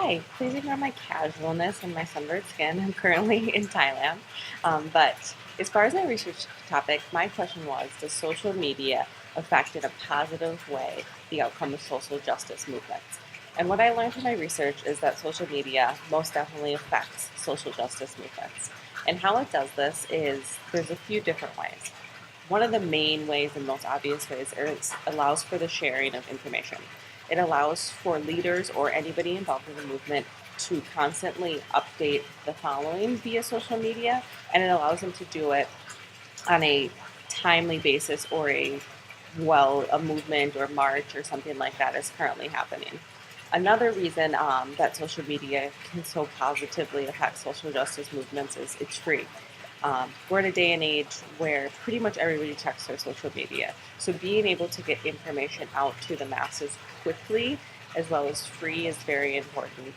Hi, please ignore my casualness and my sunburned skin. I'm currently in Thailand. But as far as my research topic, my question was, does social media affect in a positive way the outcome of social justice movements? And what I learned from my research is that social media most definitely affects social justice movements. And how it does this is there's a few different ways. One of the main ways and most obvious ways is it allows for the sharing of information. It allows for leaders or anybody involved in the movement to constantly update the following via social media, and it allows them to do it on a timely basis or a movement or march or something like that is currently happening. Another reason that social media can so positively affect social justice movements is it's free. We're in a day and age where pretty much everybody checks their social media. So being able to get information out to the masses quickly as well as free is very important.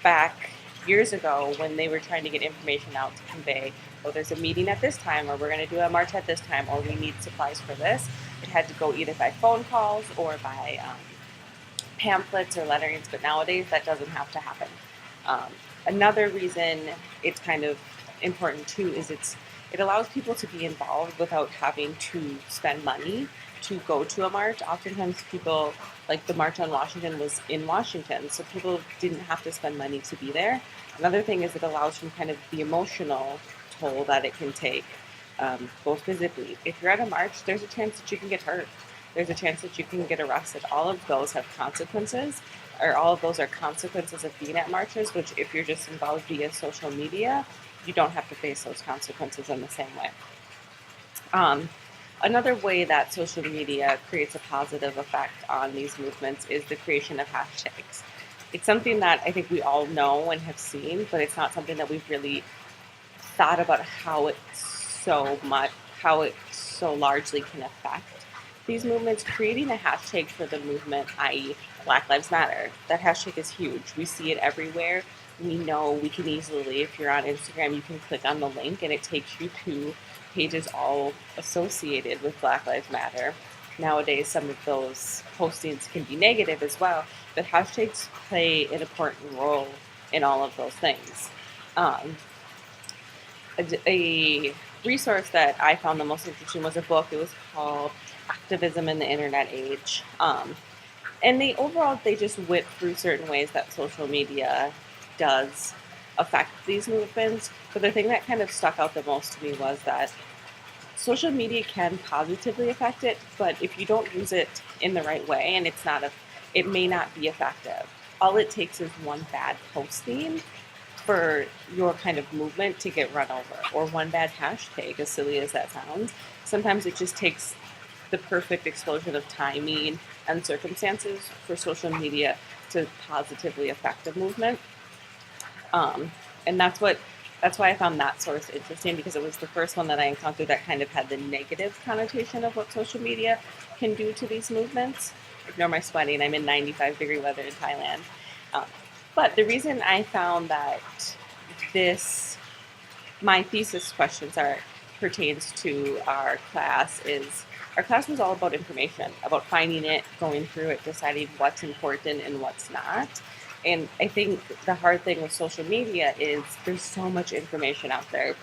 Back years ago, when they were trying to get information out to convey, oh, there's a meeting at this time, or we're going to do a march at this time, or we need supplies for this, it had to go either by phone calls or by pamphlets or letterings, but nowadays that doesn't have to happen. Um, Another reason it's kind of important too is it allows people to be involved without having to spend money to go to a march. Oftentimes, people like the March on Washington was in Washington, so people didn't have to spend money to be there. Another thing is it allows from kind of the emotional toll that it can take, both physically. If you're at a march, there's a chance that you can get hurt. There's a chance that you can get arrested. All of those have consequences, or all of those are consequences of being at marches, which if you're just involved via social media, you don't have to face those consequences in the same way. Um, Another way that social media creates a positive effect on these movements is the creation of hashtags. It's something that I think we all know and have seen, but it's not something that we've really thought about how it so largely can affect these movements. Creating a hashtag for the movement, i.e., Black Lives Matter, that hashtag is huge. We see it everywhere. We know we can easily, if you're on Instagram, you can click on the link and it takes you to pages all associated with Black Lives Matter. Nowadays, some of those postings can be negative as well, but hashtags play an important role in all of those things. Um, a resource that I found the most interesting was a book. It was called Activism in the Internet Age. And they just went through certain ways that social media does affect these movements. But the thing that kind of stuck out the most to me was that social media can positively affect it, but if you don't use it in the right way and it may not be effective. All it takes is one bad posting for your kind of movement to get run over, or one bad hashtag, as silly as that sounds. Sometimes it just takes the perfect explosion of timing and circumstances for social media to positively affect a movement. Um, and that's why I found that source interesting, because it was the first one that I encountered that kind of had the negative connotation of what social media can do to these movements. Ignore my sweating. I'm in 95-degree weather in Thailand. Um, but the reason I found that this my thesis questions are pertains to our class is our class was all about information, about finding it, going through it, deciding what's important and what's not. And I think the hard thing with social media is there's so much information out there.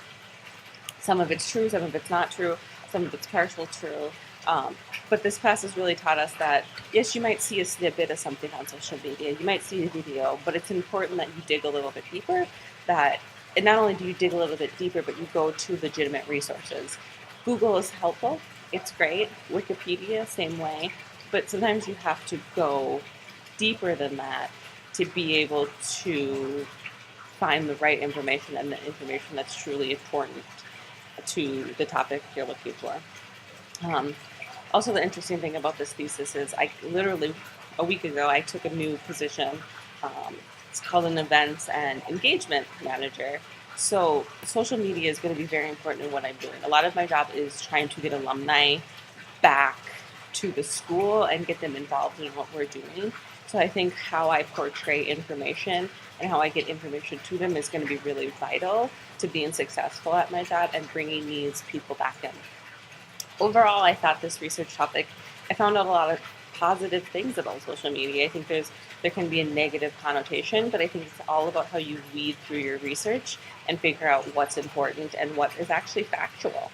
Some of it's true, some of it's not true, some of it's partial true. Um, but this class has really taught us that, yes, you might see a snippet of something on social media, you might see a video, but it's important that you dig a little bit deeper. And not only do you dig a little bit deeper, but you go to legitimate resources. Google is helpful, it's great. Wikipedia, same way. But sometimes you have to go deeper than that to be able to find the right information and the information that's truly important to the topic you're looking for. Um, Also, the interesting thing about this thesis is I literally, a week ago, I took a new position. Um, it's called an events and engagement manager. So, social media is going to be very important in what I'm doing. A lot of my job is trying to get alumni back to the school and get them involved in what we're doing. So I think how I portray information and how I get information to them is going to be really vital to being successful at my job and bringing these people back in. Overall, I thought this research topic, I found out a lot of positive things about social media. I think there can be a negative connotation, but I think it's all about how you weed through your research and figure out what's important and what is actually factual.